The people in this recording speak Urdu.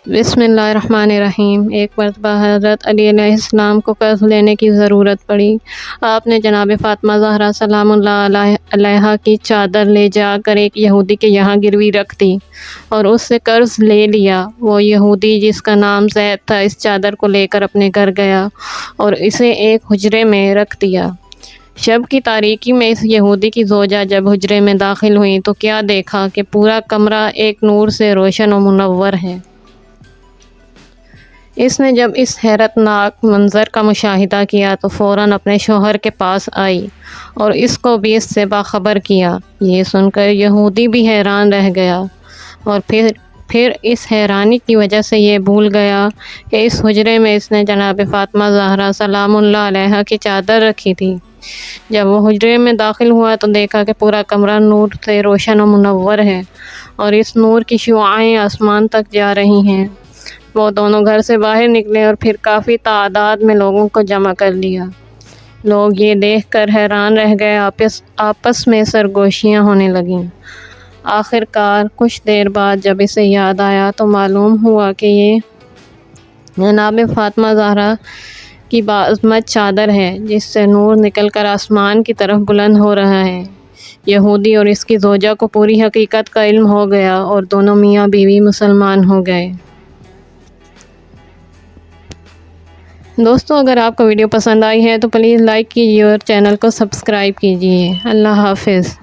بسم اللہ الرحمن الرحیم۔ ایک مرتبہ حضرت علی علیہ السلام کو قرض لینے کی ضرورت پڑی۔ آپ نے جناب فاطمہ زہرا سلام اللہ علیہا کی چادر لے جا کر ایک یہودی کے یہاں گروی رکھ دی اور اس سے قرض لے لیا۔ وہ یہودی جس کا نام زید تھا اس چادر کو لے کر اپنے گھر گیا اور اسے ایک حجرے میں رکھ دیا۔ شب کی تاریکی میں اس یہودی کی زوجہ جب حجرے میں داخل ہوئی تو کیا دیکھا کہ پورا کمرہ ایک نور سے روشن و منور ہے۔ اس نے جب اس حیرت ناک منظر کا مشاہدہ کیا تو فوراً اپنے شوہر کے پاس آئی اور اس کو بھی اس سے باخبر کیا۔ یہ سن کر یہودی بھی حیران رہ گیا اور پھر اس حیرانی کی وجہ سے یہ بھول گیا کہ اس حجرے میں اس نے جناب فاطمہ زہرا سلام اللہ علیہا کی چادر رکھی تھی۔ جب وہ حجرے میں داخل ہوا تو دیکھا کہ پورا کمرہ نور سے روشن و منور ہے اور اس نور کی شعاعیں آسمان تک جا رہی ہیں۔ وہ دونوں گھر سے باہر نکلے اور پھر کافی تعداد میں لوگوں کو جمع کر لیا۔ لوگ یہ دیکھ کر حیران رہ گئے، آپس میں سرگوشیاں ہونے لگیں۔ آخر کار کچھ دیر بعد جب اسے یاد آیا تو معلوم ہوا کہ یہ جناب فاطمہ زہرا کی باعظمت چادر ہے جس سے نور نکل کر آسمان کی طرف بلند ہو رہا ہے۔ یہودی اور اس کی زوجہ کو پوری حقیقت کا علم ہو گیا اور دونوں میاں بیوی مسلمان ہو گئے۔ دوستو، اگر آپ کو ویڈیو پسند آئی ہے تو پلیز لائک کیجیے اور چینل کو سبسکرائب کیجیے۔ اللہ حافظ۔